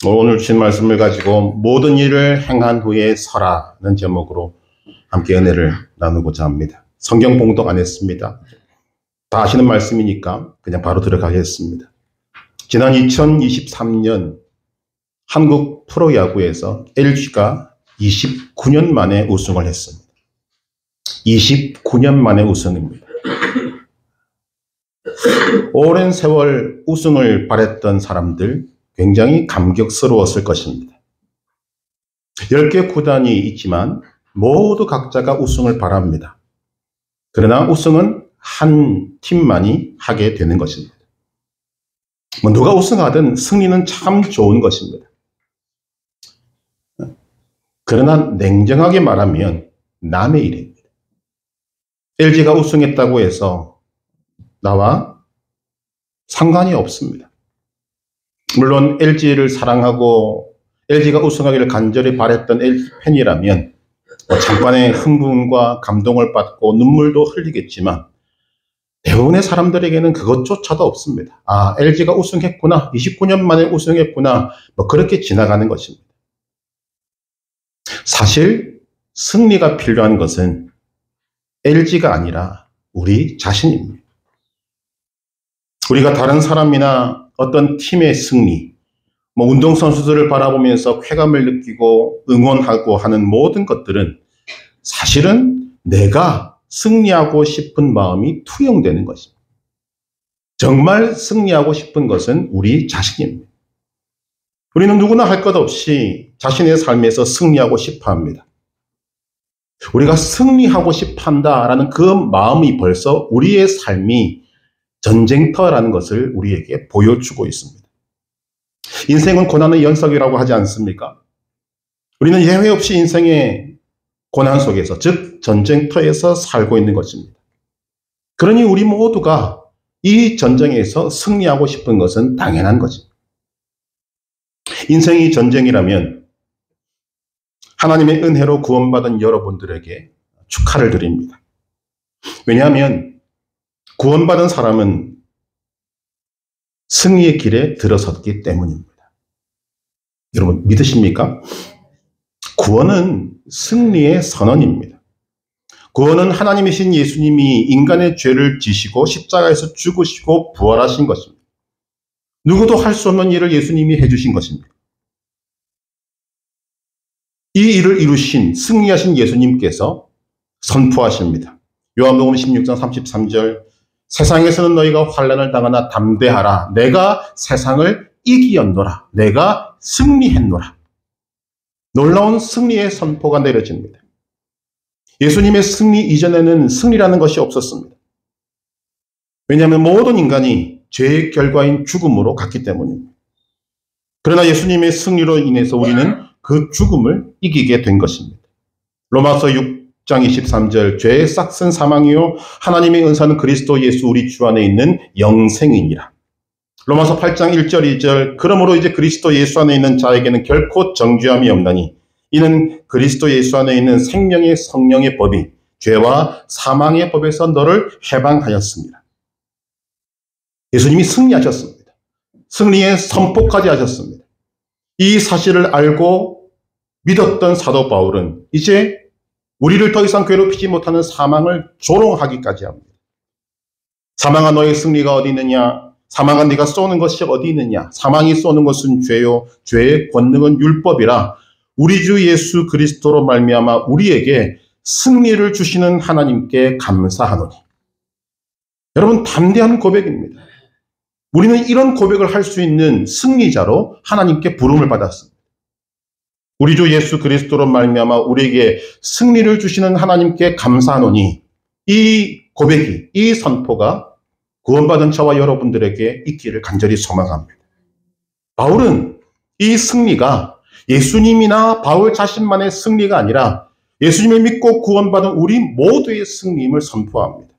오늘 주신 말씀을 가지고 모든 일을 행한 후에 서라는 제목으로 함께 은혜를 나누고자 합니다. 성경 봉독 안 했습니다. 다 아시는 말씀이니까 그냥 바로 들어가겠습니다. 지난 2023년 한국 프로야구에서 LG가 29년 만에 우승을 했습니다. 29년 만에 우승입니다. 오랜 세월 우승을 바랬던 사람들 굉장히 감격스러웠을 것입니다. 10개 구단이 있지만 모두 각자가 우승을 바랍니다. 그러나 우승은 한 팀만이 하게 되는 것입니다. 누가 우승하든 승리는 참 좋은 것입니다. 그러나 냉정하게 말하면 남의 일입니다. LG가 우승했다고 해서 나와 상관이 없습니다. 물론 LG를 사랑하고 LG가 우승하기를 간절히 바랬던 LG 팬이라면 잠깐의 흥분과 감동을 받고 눈물도 흘리겠지만 대부분의 사람들에게는 그것조차도 없습니다. 아, LG가 우승했구나. 29년 만에 우승했구나. 그렇게 지나가는 것입니다. 사실 승리가 필요한 것은 LG가 아니라 우리 자신입니다. 우리가 다른 사람이나 어떤 팀의 승리, 운동선수들을 바라보면서 쾌감을 느끼고 응원하고 하는 모든 것들은 사실은 내가 승리하고 싶은 마음이 투영되는 것입니다. 정말 승리하고 싶은 것은 우리 자신입니다. 우리는 누구나 할 것 없이 자신의 삶에서 승리하고 싶어 합니다. 우리가 승리하고 싶어 한다라는 그 마음이 벌써 우리의 삶이 전쟁터라는 것을 우리에게 보여주고 있습니다. 인생은 고난의 연속이라고 하지 않습니까? 우리는 예외 없이 인생의 고난 속에서, 즉 전쟁터에서 살고 있는 것입니다. 그러니 우리 모두가 이 전쟁에서 승리하고 싶은 것은 당연한 것입니다. 인생이 전쟁이라면 하나님의 은혜로 구원받은 여러분들에게 축하를 드립니다. 왜냐하면 구원받은 사람은 승리의 길에 들어섰기 때문입니다. 여러분 믿으십니까? 구원은 승리의 선언입니다. 구원은 하나님이신 예수님이 인간의 죄를 지시고 십자가에서 죽으시고 부활하신 것입니다. 누구도 할 수 없는 일을 예수님이 해주신 것입니다. 이 일을 이루신 승리하신 예수님께서 선포하십니다. 요한복음 16장 33절 세상에서는 너희가 환난을 당하나 담대하라. 내가 세상을 이기었노라. 내가 승리했노라. 놀라운 승리의 선포가 내려집니다. 예수님의 승리 이전에는 승리라는 것이 없었습니다. 왜냐하면 모든 인간이 죄의 결과인 죽음으로 갔기 때문입니다. 그러나 예수님의 승리로 인해서 우리는 그 죽음을 이기게 된 것입니다. 로마서 6장 23절 죄의 싹슨 사망이요 하나님의 은사는 그리스도 예수 우리 주 안에 있는 영생이니라. 로마서 8장 1절 2절 그러므로 이제 그리스도 예수 안에 있는 자에게는 결코 정죄함이 없나니 이는 그리스도 예수 안에 있는 생명의 성령의 법이 죄와 사망의 법에서 너를 해방하였습니다. 예수님이 승리하셨습니다. 승리의 선포까지 하셨습니다. 이 사실을 알고 믿었던 사도 바울은 이제 우리를 더 이상 괴롭히지 못하는 사망을 조롱하기까지 합니다. 사망아 너의 승리가 어디 있느냐? 사망아 네가 쏘는 것이 어디 있느냐? 사망이 쏘는 것은 죄요 죄의 권능은 율법이라 우리 주 예수 그리스도로 말미암아 우리에게 승리를 주시는 하나님께 감사하노니. 여러분 담대한 고백입니다. 우리는 이런 고백을 할 수 있는 승리자로 하나님께 부름을 받았습니다. 우리 주 예수 그리스도로 말미암아 우리에게 승리를 주시는 하나님께 감사하노니 이 고백이 이 선포가 구원받은 저와 여러분들에게 있기를 간절히 소망합니다. 바울은 이 승리가 예수님이나 바울 자신만의 승리가 아니라 예수님을 믿고 구원받은 우리 모두의 승리임을 선포합니다.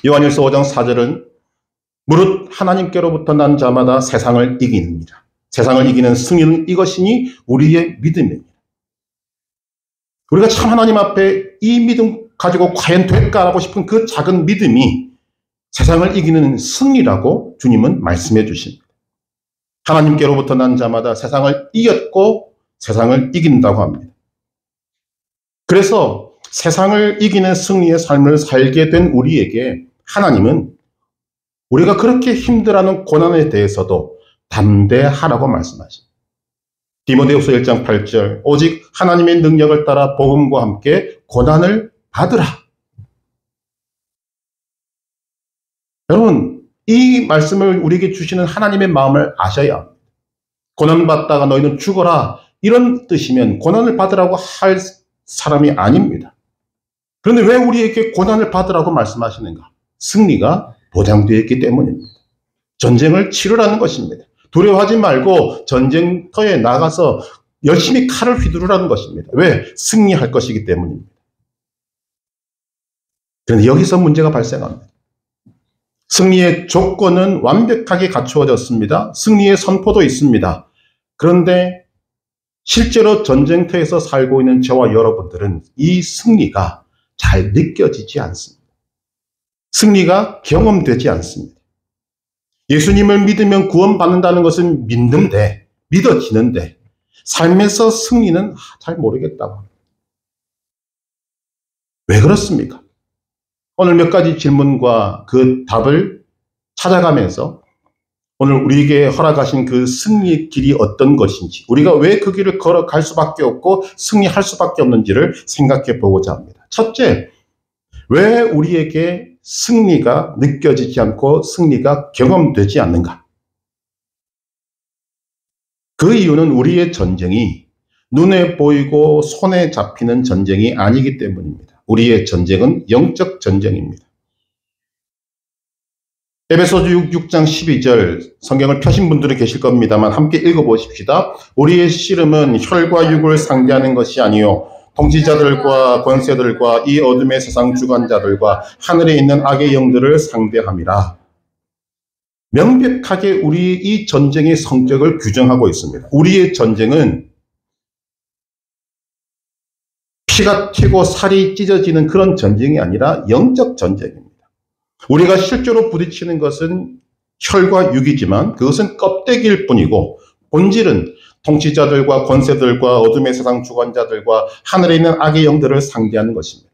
요한일서 5장 4절은 무릇 하나님께로부터 난 자마다 세상을 이기느니라. 세상을 이기는 승리는 이것이니 우리의 믿음입니다. 우리가 참 하나님 앞에 이 믿음 가지고 과연 될까라고 싶은 그 작은 믿음이 세상을 이기는 승리라고 주님은 말씀해 주십니다. 하나님께로부터 난 자마다 세상을 이겼고 세상을 이긴다고 합니다. 그래서 세상을 이기는 승리의 삶을 살게 된 우리에게 하나님은 우리가 그렇게 힘들어하는 고난에 대해서도 담대하라고 말씀하십니다. 디모데후서 1장 8절 오직 하나님의 능력을 따라 복음과 함께 고난을 받으라. 여러분, 이 말씀을 우리에게 주시는 하나님의 마음을 아셔야 합니다. 고난받다가 너희는 죽어라 이런 뜻이면 고난을 받으라고 할 사람이 아닙니다. 그런데 왜 우리에게 고난을 받으라고 말씀하시는가? 승리가 보장되어 있기 때문입니다. 전쟁을 치르라는 것입니다. 두려워하지 말고 전쟁터에 나가서 열심히 칼을 휘두르라는 것입니다. 왜? 승리할 것이기 때문입니다. 그런데 여기서 문제가 발생합니다. 승리의 조건은 완벽하게 갖추어졌습니다. 승리의 선포도 있습니다. 그런데 실제로 전쟁터에서 살고 있는 저와 여러분들은 이 승리가 잘 느껴지지 않습니다. 승리가 경험되지 않습니다. 예수님을 믿으면 구원받는다는 것은 믿는데, 믿어지는데 삶에서 승리는 잘 모르겠다고 합니다. 왜 그렇습니까? 오늘 몇 가지 질문과 그 답을 찾아가면서 오늘 우리에게 허락하신 그 승리의 길이 어떤 것인지, 우리가 왜 그 길을 걸어갈 수밖에 없고 승리할 수밖에 없는지를 생각해 보고자 합니다. 첫째, 왜 우리에게 승리가 느껴지지 않고 승리가 경험되지 않는가? 그 이유는 우리의 전쟁이 눈에 보이고 손에 잡히는 전쟁이 아니기 때문입니다. 우리의 전쟁은 영적 전쟁입니다. 에베소서 6장 12절 성경을 펴신 분들이 계실 겁니다만 함께 읽어보십시다. 우리의 씨름은 혈과 육을 상대하는 것이 아니요 통치자들과 권세들과 이 어둠의 세상 주관자들과 하늘에 있는 악의 영들을 상대함이라. 명백하게 우리 이 전쟁의 성격을 규정하고 있습니다. 우리의 전쟁은 피가 튀고 살이 찢어지는 그런 전쟁이 아니라 영적 전쟁입니다. 우리가 실제로 부딪히는 것은 혈과 육이지만 그것은 껍데기일 뿐이고 본질은 통치자들과 권세들과 어둠의 세상 주관자들과 하늘에 있는 악의 영들을 상대하는 것입니다.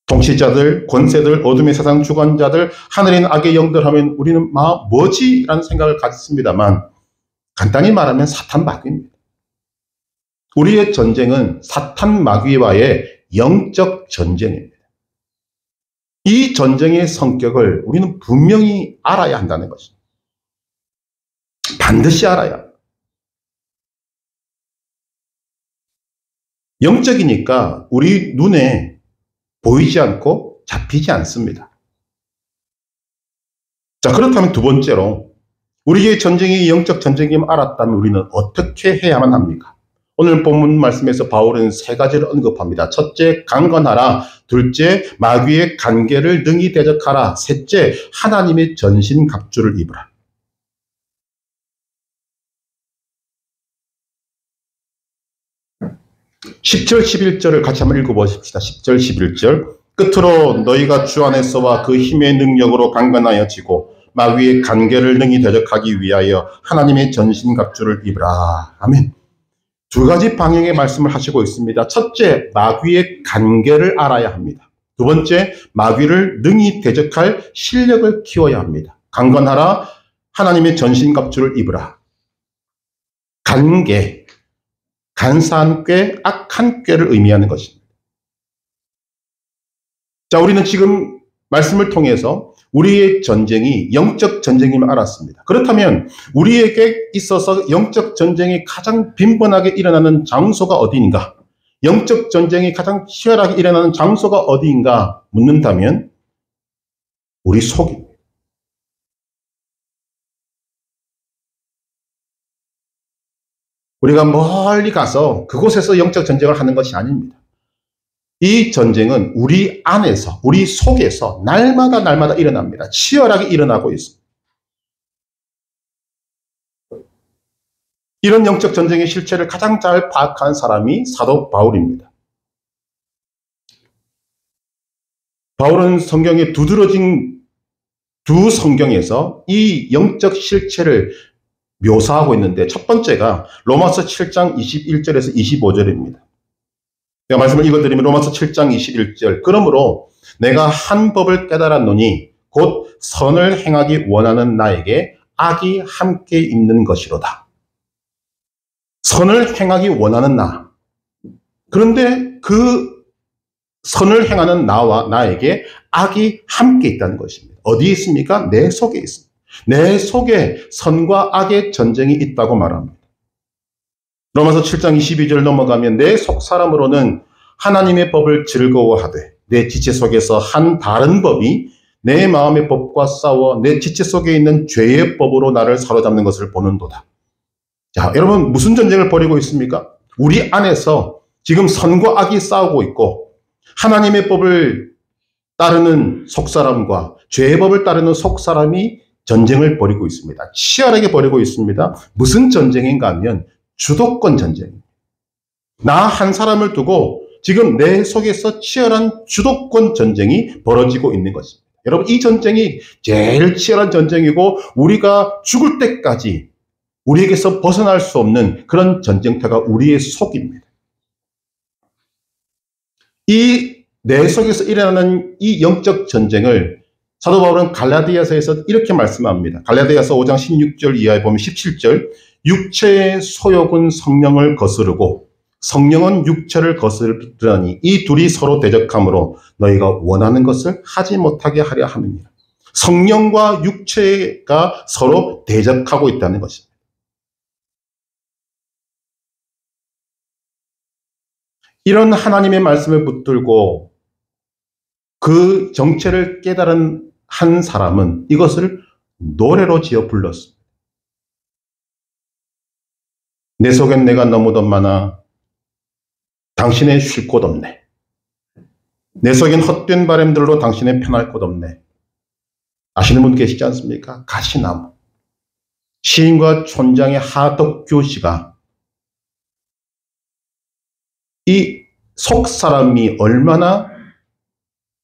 통치자들, 권세들, 어둠의 세상 주관자들, 하늘에 있는 악의 영들 하면 우리는 뭐지? 라는 생각을 가졌습니다만 간단히 말하면 사탄 마귀입니다. 우리의 전쟁은 사탄 마귀와의 영적 전쟁입니다. 이 전쟁의 성격을 우리는 분명히 알아야 한다는 것입니다. 반드시 알아야 합니다. 영적이니까 우리 눈에 보이지 않고 잡히지 않습니다. 자, 그렇다면 두 번째로 우리의 전쟁이 영적 전쟁임을 알았다면 우리는 어떻게 해야만 합니까? 오늘 본문 말씀에서 바울은 세 가지를 언급합니다. 첫째, 강건하라. 둘째, 마귀의 간계를 능히 대적하라. 셋째, 하나님의 전신갑주를 입으라. 10절, 11절을 같이 한번 읽어보십시다. 10절, 11절. 끝으로 너희가 주 안에서와 그 힘의 능력으로 강건하여 지고 마귀의 간계를 능히 대적하기 위하여 하나님의 전신갑주를 입으라. 아멘. 두 가지 방향의 말씀을 하시고 있습니다. 첫째, 마귀의 간계를 알아야 합니다. 두 번째, 마귀를 능히 대적할 실력을 키워야 합니다. 강건하라, 하나님의 전신갑주를 입으라. 간계, 간사한 꾀, 악한 꾀를 의미하는 것입니다. 자, 우리는 지금 말씀을 통해서 우리의 전쟁이 영적 전쟁임을 알았습니다. 그렇다면 우리에게 있어서 영적 전쟁이 가장 빈번하게 일어나는 장소가 어디인가? 영적 전쟁이 가장 치열하게 일어나는 장소가 어디인가 묻는다면 우리 속입니다. 우리가 멀리 가서 그곳에서 영적 전쟁을 하는 것이 아닙니다. 이 전쟁은 우리 안에서, 우리 속에서 날마다 일어납니다. 치열하게 일어나고 있습니다. 이런 영적 전쟁의 실체를 가장 잘 파악한 사람이 사도 바울입니다. 바울은 성경에 두드러진 두 성경에서 이 영적 실체를 묘사하고 있는데 첫 번째가 로마서 7장 21절에서 25절입니다. 제가 말씀을 읽어드리면 로마서 7장 21절 그러므로 내가 한 법을 깨달았노니 곧 선을 행하기 원하는 나에게 악이 함께 있는 것이로다. 선을 행하기 원하는 나. 그런데 그 선을 행하는 나와 나에게 악이 함께 있다는 것입니다. 어디에 있습니까? 내 속에 있습니다. 내 속에 선과 악의 전쟁이 있다고 말합니다. 로마서 7장 22절 넘어가면 내 속 사람으로는 하나님의 법을 즐거워하되 내 지체 속에서 한 다른 법이 내 마음의 법과 싸워 내 지체 속에 있는 죄의 법으로 나를 사로잡는 것을 보는도다. 자, 여러분 무슨 전쟁을 벌이고 있습니까? 우리 안에서 지금 선과 악이 싸우고 있고 하나님의 법을 따르는 속사람과 죄의 법을 따르는 속사람이 전쟁을 벌이고 있습니다. 치열하게 벌이고 있습니다. 무슨 전쟁인가 하면 주도권 전쟁입니다. 나 한 사람을 두고 지금 내 속에서 치열한 주도권 전쟁이 벌어지고 있는 것입니다. 여러분 이 전쟁이 제일 치열한 전쟁이고 우리가 죽을 때까지 우리에게서 벗어날 수 없는 그런 전쟁터가 우리의 속입니다. 이 내 속에서 일어나는 이 영적 전쟁을 사도 바울은 갈라디아서에서 이렇게 말씀합니다. 갈라디아서 5장 16절 이하에 보면 17절 육체의 소욕은 성령을 거스르고 성령은 육체를 거스르니 이 둘이 서로 대적함으로 너희가 원하는 것을 하지 못하게 하려 함이니라. 성령과 육체가 서로 대적하고 있다는 것입니다. 이런 하나님의 말씀을 붙들고 그 정체를 깨달은 한 사람은 이것을 노래로 지어 불렀습니다. 내 속엔 내가 너무도 많아 당신의 쉴 곳 없네. 내 속엔 헛된 바람들로 당신의 편할 곳 없네. 아시는 분 계시지 않습니까? 가시나무. 시인과 촌장의 하덕규 씨가 이 속사람이 얼마나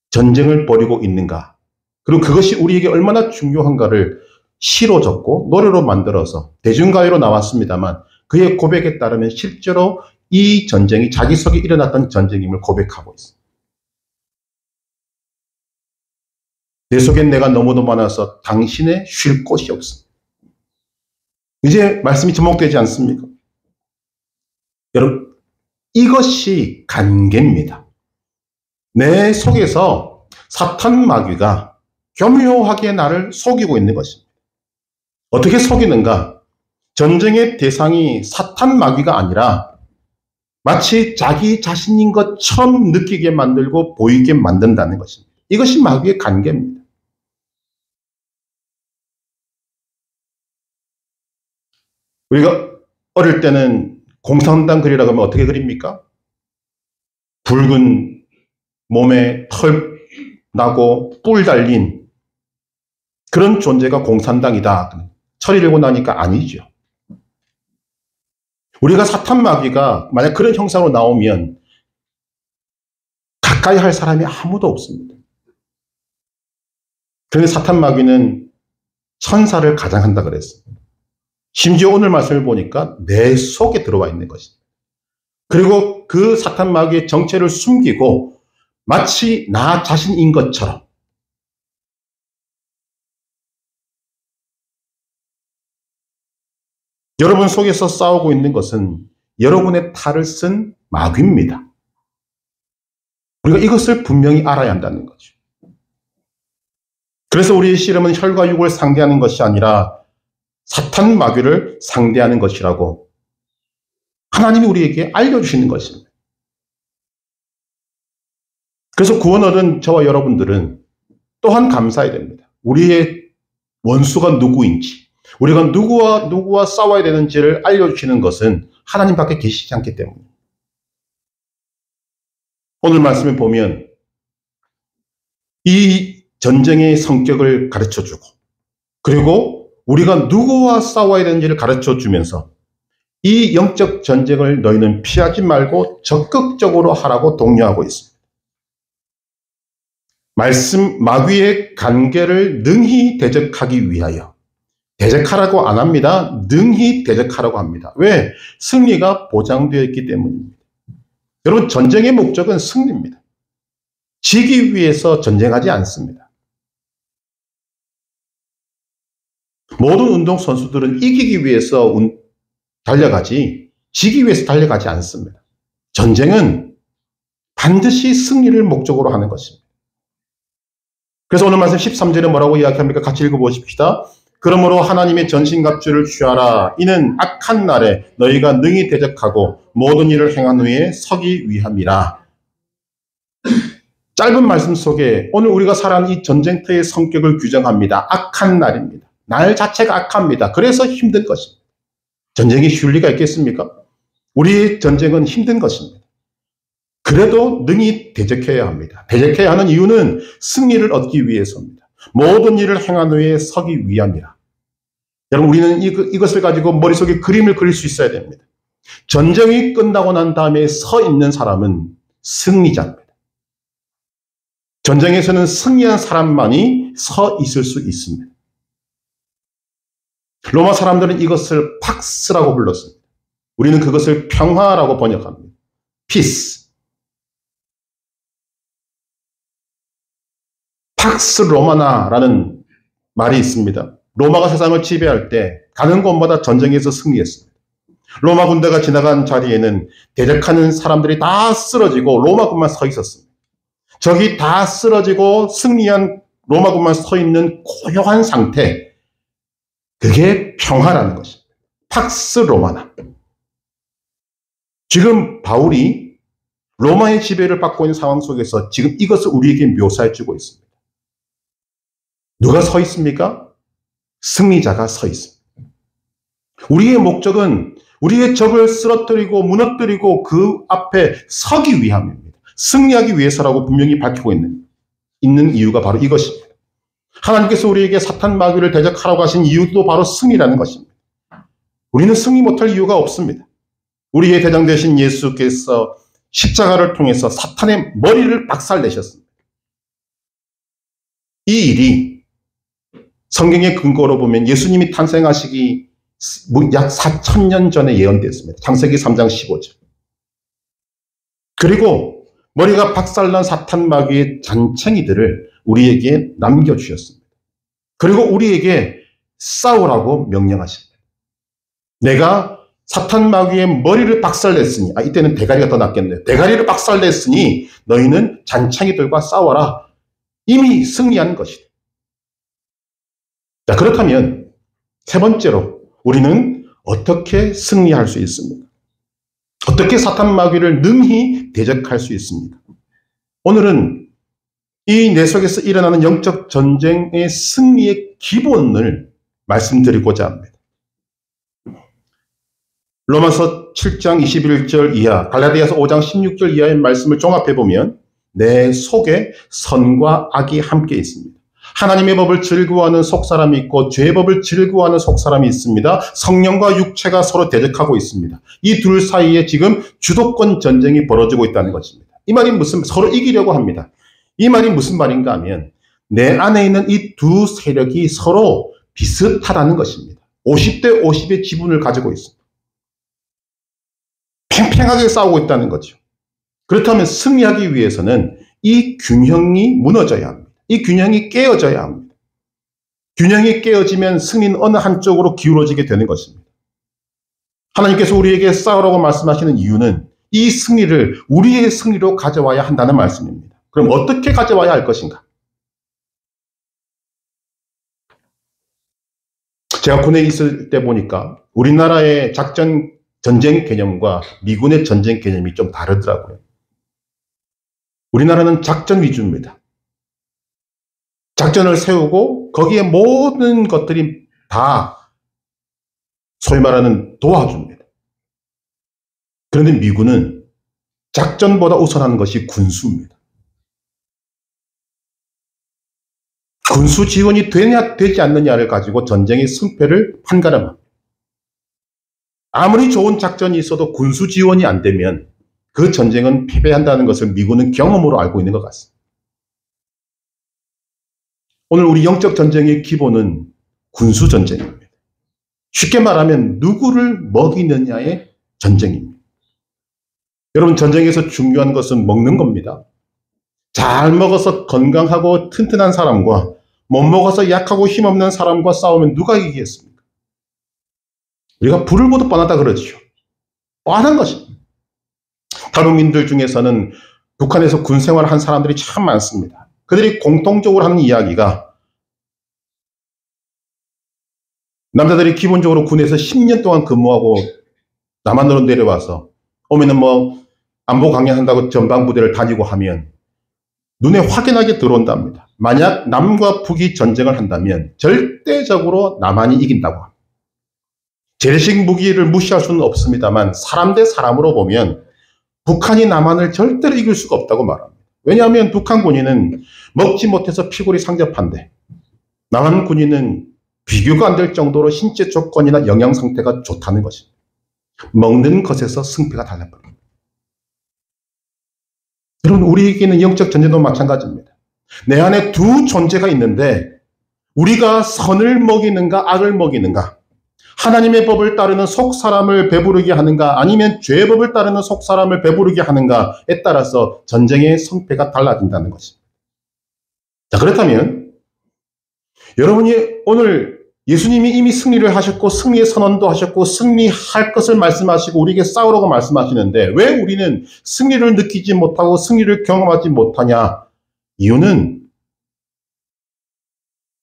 전쟁을 벌이고 있는가, 그리고 그것이 우리에게 얼마나 중요한가를 시로 적고 노래로 만들어서 대중가요로 나왔습니다만 그의 고백에 따르면 실제로 이 전쟁이 자기 속에 일어났던 전쟁임을 고백하고 있습니다. 내 속엔 내가 너무도 많아서 당신의 쉴 곳이 없습니다. 이제 말씀이 접목되지 않습니까? 여러분 이것이 관계입니다. 내 속에서 사탄 마귀가 교묘하게 나를 속이고 있는 것입니다. 어떻게 속이는가? 전쟁의 대상이 사탄 마귀가 아니라 마치 자기 자신인 것처럼 느끼게 만들고 보이게 만든다는 것입니다. 이것이 마귀의 관계입니다. 우리가 어릴 때는 공산당 그리라고 하면 어떻게 그립니까? 붉은 몸에 털 나고 뿔 달린 그런 존재가 공산당이다. 철이 들고 나니까 아니죠. 우리가 사탄 마귀가 만약 그런 형상으로 나오면 가까이 할 사람이 아무도 없습니다. 그런데 사탄 마귀는 천사를 가장한다 그랬어요. 심지어 오늘 말씀을 보니까 내 속에 들어와 있는 것입니다. 그리고 그 사탄 마귀의 정체를 숨기고 마치 나 자신인 것처럼 여러분 속에서 싸우고 있는 것은 여러분의 탈을 쓴 마귀입니다. 우리가 이것을 분명히 알아야 한다는 거죠. 그래서 우리의 씨름은 혈과 육을 상대하는 것이 아니라 사탄 마귀를 상대하는 것이라고 하나님이 우리에게 알려주시는 것입니다. 그래서 구원 얻은 저와 여러분들은 또한 감사해야 됩니다. 우리의 원수가 누구인지, 우리가 누구와 싸워야 되는지를 알려주시는 것은 하나님밖에 계시지 않기 때문입니다. 오늘 말씀을 보면 이 전쟁의 성격을 가르쳐주고 그리고 우리가 누구와 싸워야 되는지를 가르쳐주면서 이 영적 전쟁을 너희는 피하지 말고 적극적으로 하라고 독려하고 있습니다. 말씀 마귀의 관계를 능히 대적하기 위하여 대적하라고 안 합니다. 능히 대적하라고 합니다. 왜? 승리가 보장되어 있기 때문입니다. 여러분, 전쟁의 목적은 승리입니다. 지기 위해서 전쟁하지 않습니다. 모든 운동선수들은 이기기 위해서 달려가지, 지기 위해서 달려가지 않습니다. 전쟁은 반드시 승리를 목적으로 하는 것입니다. 그래서 오늘 말씀 13절에 뭐라고 이야기합니까? 같이 읽어보십시다. 그러므로 하나님의 전신갑주를 취하라. 이는 악한 날에 너희가 능히 대적하고 모든 일을 행한 후에 서기 위함이라. 짧은 말씀 속에 오늘 우리가 살아가는 이 전쟁터의 성격을 규정합니다. 악한 날입니다. 날 자체가 악합니다. 그래서 힘든 것입니다. 전쟁이 쉬울 리가 있겠습니까? 우리의 전쟁은 힘든 것입니다. 그래도 능히 대적해야 합니다. 대적해야 하는 이유는 승리를 얻기 위해서입니다. 모든 일을 행한 후에 서기 위함이라. 여러분, 우리는 이것을 가지고 머릿속에 그림을 그릴 수 있어야 됩니다. 전쟁이 끝나고 난 다음에 서 있는 사람은 승리자입니다. 전쟁에서는 승리한 사람만이 서 있을 수 있습니다. 로마 사람들은 이것을 팍스라고 불렀습니다. 우리는 그것을 평화라고 번역합니다. 피스. 팍스 로마나라는 말이 있습니다. 로마가 세상을 지배할 때 가는 곳마다 전쟁에서 승리했습니다. 로마 군대가 지나간 자리에는 대적하는 사람들이 다 쓰러지고 로마군만 서 있었습니다. 적이 다 쓰러지고 승리한 로마군만 서 있는 고요한 상태, 그게 평화라는 것입니다. 팍스 로마나. 지금 바울이 로마의 지배를 받고 있는 상황 속에서 지금 이것을 우리에게 묘사해 주고 있습니다. 누가 서 있습니까? 승리자가 서 있습니다. 우리의 목적은 우리의 적을 쓰러뜨리고 무너뜨리고 그 앞에 서기 위함입니다. 승리하기 위해서라고 분명히 밝히고 있는 이유가 바로 이것입니다. 하나님께서 우리에게 사탄 마귀를 대적하라고 하신 이유도 바로 승리라는 것입니다. 우리는 승리 못할 이유가 없습니다. 우리의 대장 되신 예수께서 십자가를 통해서 사탄의 머리를 박살내셨습니다. 이 일이 성경의 근거로 보면 예수님이 탄생하시기 약 4,000년 전에 예언됐습니다. 창세기 3장 15절. 그리고 머리가 박살난 사탄 마귀의 잔챙이들을 우리에게 남겨주셨습니다. 그리고 우리에게 싸우라고 명령하십니다. 내가 사탄 마귀의 머리를 박살냈으니, 이때는 대가리가 더 낫겠네요. 대가리를 박살냈으니 너희는 잔챙이들과 싸워라. 이미 승리한 것이다. 자, 그렇다면 세 번째로 우리는 어떻게 승리할 수 있습니까? 어떻게 사탄 마귀를 능히 대적할 수 있습니까? 오늘은 이 내 속에서 일어나는 영적 전쟁의 승리의 기본을 말씀드리고자 합니다. 로마서 7장 21절 이하, 갈라디아서 5장 16절 이하의 말씀을 종합해보면 내 속에 선과 악이 함께 있습니다. 하나님의 법을 즐거워하는 속사람이 있고 죄의 법을 즐거워하는 속사람이 있습니다. 성령과 육체가 서로 대적하고 있습니다. 이 둘 사이에 지금 주도권 전쟁이 벌어지고 있다는 것입니다. 이 말이 서로 이기려고 합니다. 이 말이 무슨 말인가 하면 내 안에 있는 이 두 세력이 서로 비슷하다는 것입니다. 50대 50의 지분을 가지고 있습니다. 팽팽하게 싸우고 있다는 거죠. 그렇다면 승리하기 위해서는 이 균형이 무너져야 합니다. 이 균형이 깨어져야 합니다. 균형이 깨어지면 승리는 어느 한쪽으로 기울어지게 되는 것입니다. 하나님께서 우리에게 싸우라고 말씀하시는 이유는 이 승리를 우리의 승리로 가져와야 한다는 말씀입니다. 그럼 어떻게 가져와야 할 것인가? 제가 군에 있을 때 보니까 우리나라의 전쟁 개념과 미군의 전쟁 개념이 좀 다르더라고요. 우리나라는 작전 위주입니다. 작전을 세우고 거기에 모든 것들이 다 소위 말하는 도와줍니다. 그런데 미군은 작전보다 우선하는 것이 군수입니다. 군수 지원이 되냐 되지 않느냐를 가지고 전쟁의 승패를 판가름합니다. 아무리 좋은 작전이 있어도 군수 지원이 안 되면 그 전쟁은 패배한다는 것을 미군은 경험으로 알고 있는 것 같습니다. 오늘 우리 영적 전쟁의 기본은 군수 전쟁입니다. 쉽게 말하면 누구를 먹이느냐의 전쟁입니다. 여러분, 전쟁에서 중요한 것은 먹는 겁니다. 잘 먹어서 건강하고 튼튼한 사람과 못 먹어서 약하고 힘없는 사람과 싸우면 누가 이기겠습니까? 우리가 불을 보듯 뻔하다 그러죠. 뻔한 것입니다. 탈북민들 중에서는 북한에서 군 생활을 한 사람들이 참 많습니다. 그들이 공통적으로 하는 이야기가 남자들이 기본적으로 군에서 10년 동안 근무하고 남한으로 내려와서 오면은 뭐 안보 강연한다고 전방부대를 다니고 하면 눈에 확연하게 들어온답니다. 만약 남과 북이 전쟁을 한다면 절대적으로 남한이 이긴다고 합니다. 재래식 무기를 무시할 수는 없습니다만 사람 대 사람으로 보면 북한이 남한을 절대로 이길 수가 없다고 말합니다. 왜냐하면 북한 군인은 먹지 못해서 피골이 상접한데 남한 군인은 비교가 안 될 정도로 신체 조건이나 영양 상태가 좋다는 것입니다. 먹는 것에서 승패가 달라버립니다. 여러분, 우리에게는 영적 전쟁도 마찬가지입니다. 내 안에 두 존재가 있는데 우리가 선을 먹이는가 악을 먹이는가, 하나님의 법을 따르는 속사람을 배부르게 하는가 아니면 죄의 법을 따르는 속사람을 배부르게 하는가에 따라서 전쟁의 성패가 달라진다는 것입니다. 자, 그렇다면 여러분이 오늘 예수님이 이미 승리를 하셨고 승리의 선언도 하셨고 승리할 것을 말씀하시고 우리에게 싸우라고 말씀하시는데 왜 우리는 승리를 느끼지 못하고 승리를 경험하지 못하냐? 이유는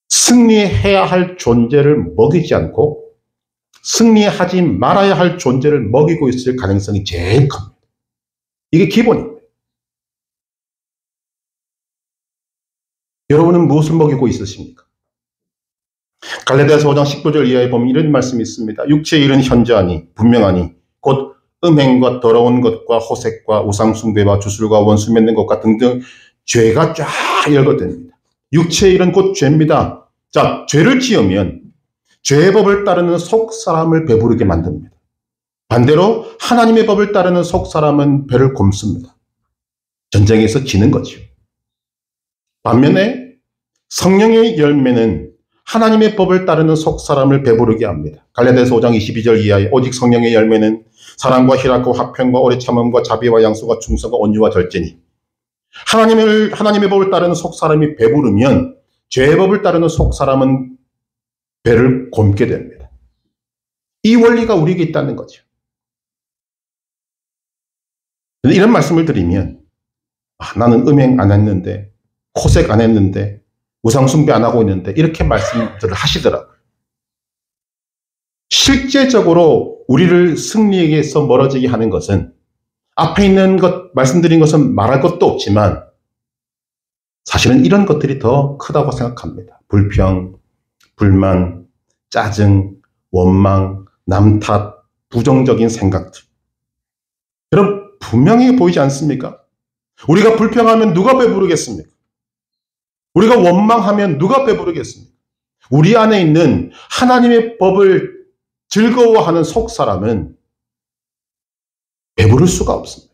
승리해야 할 존재를 먹이지 않고 승리하지 말아야 할 존재를 먹이고 있을 가능성이 제일 큽니다. 이게 기본입니다. 여러분은 무엇을 먹이고 있으십니까? 갈라디아서 5장 19절 이하에 보면 이런 말씀이 있습니다. 육체의 일은 현저하니 분명하니 곧 음행과 더러운 것과 호색과 우상숭배와 주술과 원수 맺는 것과 등등 죄가 쫙 열거됩니다. 육체의 일은 곧 죄입니다. 자, 죄를 지으면 죄의 법을 따르는 속사람을 배부르게 만듭니다. 반대로 하나님의 법을 따르는 속사람은 배를 곪습니다. 전쟁에서 지는 거죠. 반면에 성령의 열매는 하나님의 법을 따르는 속사람을 배부르게 합니다. 갈라디아서 5장 22절 이하에 오직 성령의 열매는 사랑과 희락과 화평과 오래 참음과 자비와 양수와 충성과 온유와 절제니, 하나님의 법을 따르는 속사람이 배부르면 죄의 법을 따르는 속사람은 배를 곪게 됩니다. 이 원리가 우리에게 있다는 거죠. 이런 말씀을 드리면 나는 음행 안 했는데 호색 안 했는데 우상숭배 안 하고 있는데 이렇게 말씀들을 하시더라고요. 실제적으로 우리를 승리에게서 멀어지게 하는 것은 앞에 있는 것, 말씀드린 것은 말할 것도 없지만 사실은 이런 것들이 더 크다고 생각합니다. 불평, 불만, 짜증, 원망, 남 탓, 부정적인 생각들. 여러분, 분명히 보이지 않습니까? 우리가 불평하면 누가 배부르겠습니까? 우리가 원망하면 누가 배부르겠습니까? 우리 안에 있는 하나님의 법을 즐거워하는 속사람은 배부를 수가 없습니다.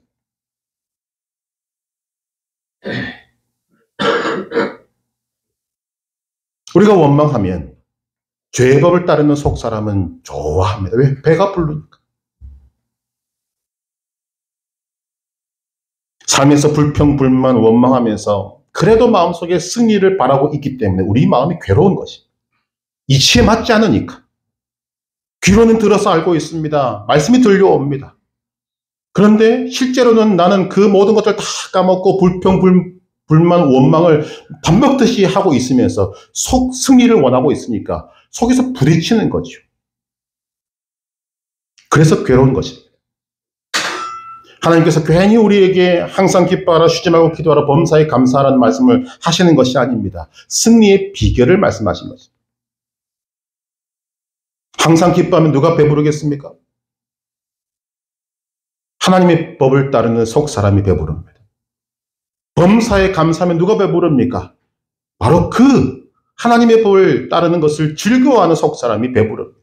우리가 원망하면 죄의 법을 따르는 속사람은 좋아합니다. 왜? 배가 부르니까. 삶에서 불평, 불만, 원망하면서 그래도 마음속에 승리를 바라고 있기 때문에 우리 마음이 괴로운 것입니다. 이치에 맞지 않으니까. 귀로는 들어서 알고 있습니다. 말씀이 들려옵니다. 그런데 실제로는 나는 그 모든 것들 다 까먹고 불평, 불만, 원망을 밥 먹듯이 하고 있으면서 승리를 원하고 있으니까 속에서 부딪히는 거죠. 그래서 괴로운 것입니다. 하나님께서 괜히 우리에게 항상 기뻐하라, 쉬지 말고 기도하라, 범사에 감사하라는 말씀을 하시는 것이 아닙니다. 승리의 비결을 말씀하신 것입니다. 항상 기뻐하면 누가 배부르겠습니까? 하나님의 법을 따르는 속사람이 배부릅니다. 범사에 감사하면 누가 배부릅니까? 바로 그 하나님의 법을 따르는 것을 즐거워하는 속사람이 배부릅니다.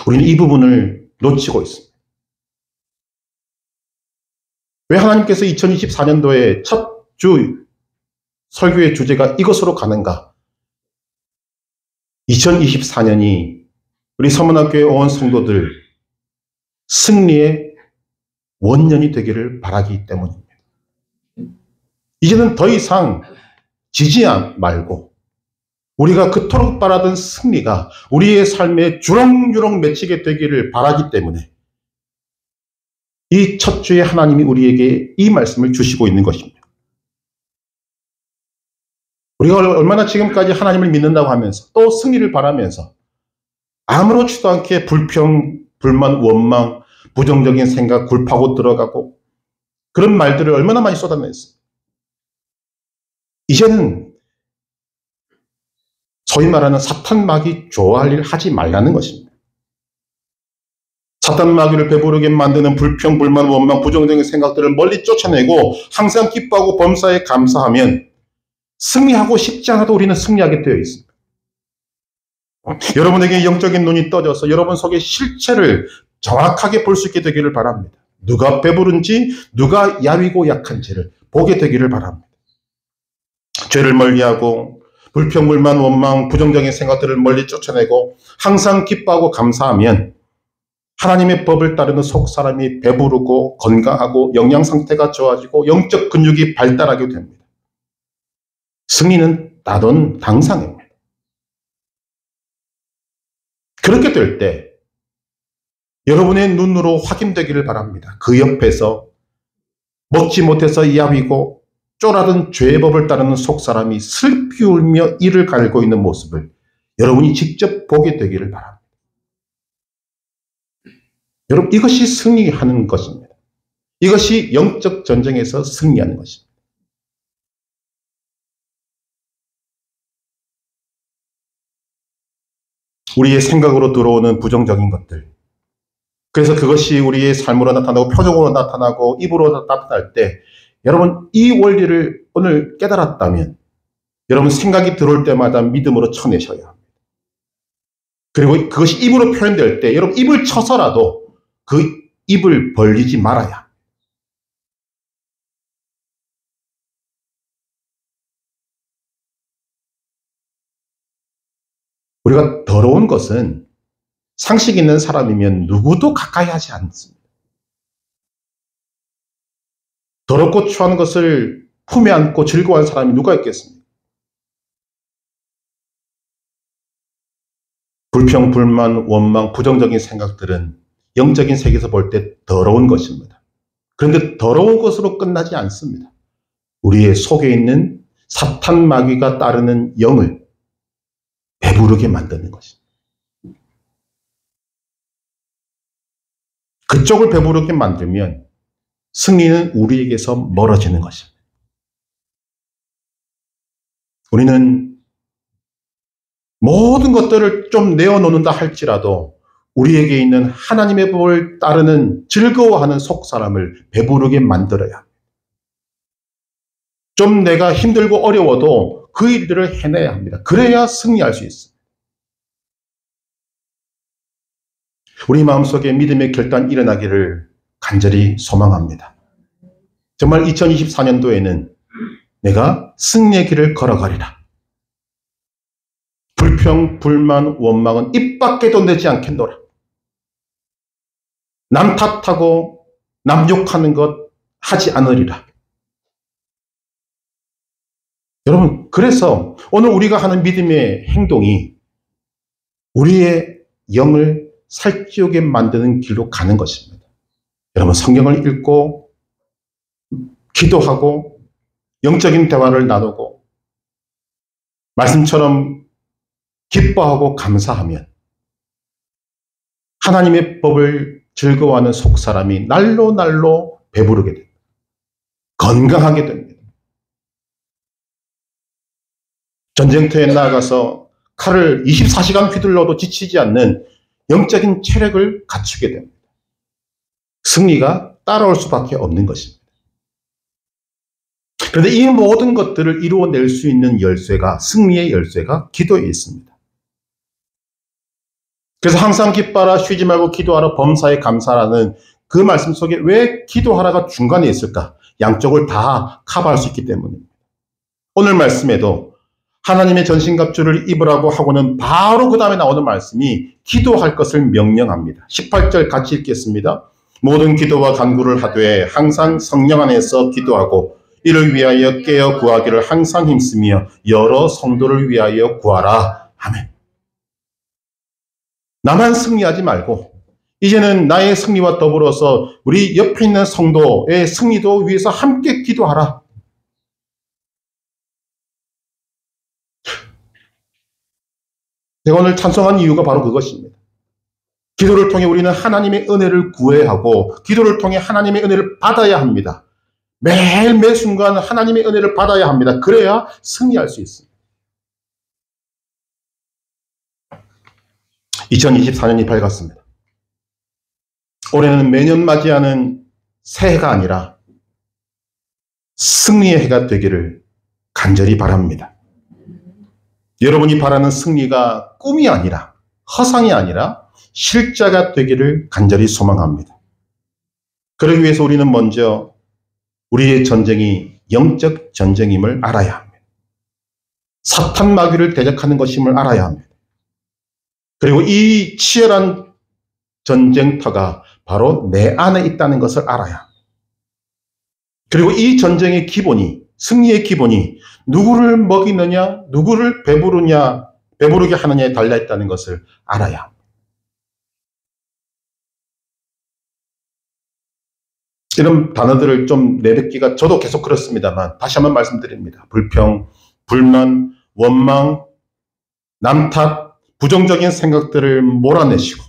우리는 이 부분을 놓치고 있습니다. 왜 하나님께서 2024년도에 첫 주 설교의 주제가 이것으로 가는가? 2024년이 우리 서문학교에 온 성도들 승리의 원년이 되기를 바라기 때문입니다. 이제는 더 이상 지지 말고 우리가 그토록 바라던 승리가 우리의 삶에 주렁주렁 맺히게 되기를 바라기 때문에 이 첫 주에 하나님이 우리에게 이 말씀을 주시고 있는 것입니다. 우리가 얼마나 지금까지 하나님을 믿는다고 하면서 또 승리를 바라면서 아무렇지도 않게 불평, 불만, 원망, 부정적인 생각, 굴파고 들어가고 그런 말들을 얼마나 많이 쏟아냈어요. 이제는 소위 말하는 사탄 마귀 좋아할 일 하지 말라는 것입니다. 사탄 마귀를 배부르게 만드는 불평, 불만, 원망, 부정적인 생각들을 멀리 쫓아내고 항상 기뻐하고 범사에 감사하면 승리하고 싶지 않아도 우리는 승리하게 되어 있습니다. 여러분에게 영적인 눈이 떠져서 여러분 속의 실체를 정확하게 볼 수 있게 되기를 바랍니다. 누가 배부른지, 누가 야위고 약한지를 보게 되기를 바랍니다. 죄를 멀리하고 불평, 불만, 원망, 부정적인 생각들을 멀리 쫓아내고 항상 기뻐하고 감사하면 하나님의 법을 따르는 속사람이 배부르고 건강하고 영양 상태가 좋아지고 영적 근육이 발달하게 됩니다. 승리는 따던 당상입니다. 그렇게 될 때 여러분의 눈으로 확인되기를 바랍니다. 그 옆에서 먹지 못해서 야위고 쫄아든 죄의 법을 따르는 속사람이 슬피 울며 이를 갈고 있는 모습을 여러분이 직접 보게 되기를 바랍니다. 여러분, 이것이 승리하는 것입니다. 이것이 영적 전쟁에서 승리하는 것입니다. 우리의 생각으로 들어오는 부정적인 것들, 그래서 그것이 우리의 삶으로 나타나고 표정으로 나타나고 입으로 나타날 때 여러분 이 원리를 오늘 깨달았다면 여러분 생각이 들어올 때마다 믿음으로 쳐내셔야 합니다. 그리고 그것이 입으로 표현될 때 여러분 입을 쳐서라도 그 입을 벌리지 말아야 합니다. 우리가 더러운 것은 상식 있는 사람이면 누구도 가까이 하지 않습니다. 더럽고 추한 것을 품에 안고 즐거워하는 사람이 누가 있겠습니까? 불평, 불만, 원망, 부정적인 생각들은 영적인 세계에서 볼 때 더러운 것입니다. 그런데 더러운 것으로 끝나지 않습니다. 우리의 속에 있는 사탄 마귀가 따르는 영을 배부르게 만드는 것입니다. 그쪽을 배부르게 만들면 승리는 우리에게서 멀어지는 것입니다. 우리는 모든 것들을 좀 내어놓는다 할지라도 우리에게 있는 하나님의 법을 따르는 즐거워하는 속사람을 배부르게 만들어야 합니다. 좀 내가 힘들고 어려워도 그 일들을 해내야 합니다. 그래야 승리할 수 있습니다. 우리 마음속에 믿음의 결단이 일어나기를 간절히 소망합니다. 정말 2024년도에는 내가 승리의 길을 걸어가리라. 불평, 불만, 원망은 입 밖에도 내지 않겠노라. 남 탓하고 남 욕하는 것 하지 않으리라. 여러분, 그래서 오늘 우리가 하는 믿음의 행동이 우리의 영을 살찌우게 만드는 길로 가는 것입니다. 여러분, 성경을 읽고 기도하고 영적인 대화를 나누고 말씀처럼 기뻐하고 감사하면 하나님의 법을 즐거워하는 속사람이 날로 날로 배부르게 됩니다. 건강하게 됩니다. 전쟁터에 나가서 칼을 24시간 휘둘러도 지치지 않는 영적인 체력을 갖추게 됩니다. 승리가 따라올 수밖에 없는 것입니다. 그런데 이 모든 것들을 이루어낼 수 있는 열쇠가, 승리의 열쇠가 기도에 있습니다. 그래서 항상 기뻐하라, 쉬지 말고 기도하라, 범사에 감사하라는 그 말씀 속에 왜 기도하라가 중간에 있을까? 양쪽을 다 커버할 수 있기 때문입니다. 오늘 말씀에도 하나님의 전신갑주를 입으라고 하고는 바로 그 다음에 나오는 말씀이 기도할 것을 명령합니다. 18절 같이 읽겠습니다. 모든 기도와 간구를 하되 항상 성령 안에서 기도하고 이를 위하여 깨어 구하기를 항상 힘쓰며 여러 성도를 위하여 구하라. 아멘. 나만 승리하지 말고 이제는 나의 승리와 더불어서 우리 옆에 있는 성도의 승리도 위해서 함께 기도하라. 제가 오늘 찬송한 이유가 바로 그것입니다. 기도를 통해 우리는 하나님의 은혜를 구해야 하고 기도를 통해 하나님의 은혜를 받아야 합니다. 매일 순간 하나님의 은혜를 받아야 합니다. 그래야 승리할 수 있습니다. 2024년이 밝았습니다. 올해는 매년 맞이하는 새해가 아니라 승리의 해가 되기를 간절히 바랍니다. 여러분이 바라는 승리가 꿈이 아니라 허상이 아니라 실자가 되기를 간절히 소망합니다. 그러기 위해서 우리는 먼저 우리의 전쟁이 영적 전쟁임을 알아야 합니다. 사탄 마귀를 대적하는 것임을 알아야 합니다. 그리고 이 치열한 전쟁터가 바로 내 안에 있다는 것을 알아야 합니다. 그리고 이 전쟁의 기본이, 승리의 기본이 누구를 먹이느냐, 누구를 배부르게 하느냐에 달려있다는 것을 알아야 합니다. 이런 단어들을 좀 내뱉기가 저도 계속 그렇습니다만 다시 한번 말씀드립니다. 불평, 불만, 원망, 남탓, 부정적인 생각들을 몰아내시고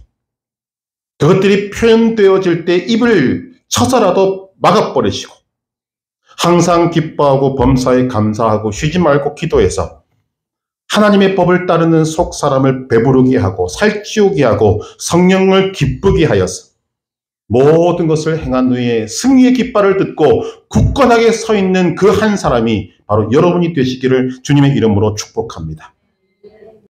그것들이 표현되어질 때 입을 쳐서라도 막아버리시고 항상 기뻐하고 범사에 감사하고 쉬지 말고 기도해서 하나님의 법을 따르는 속 사람을 배부르게 하고 살찌우게 하고 성령을 기쁘게 하여서 모든 것을 행한 후에 승리의 깃발을 듣고 굳건하게 서 있는 그 한 사람이 바로 여러분이 되시기를 주님의 이름으로 축복합니다.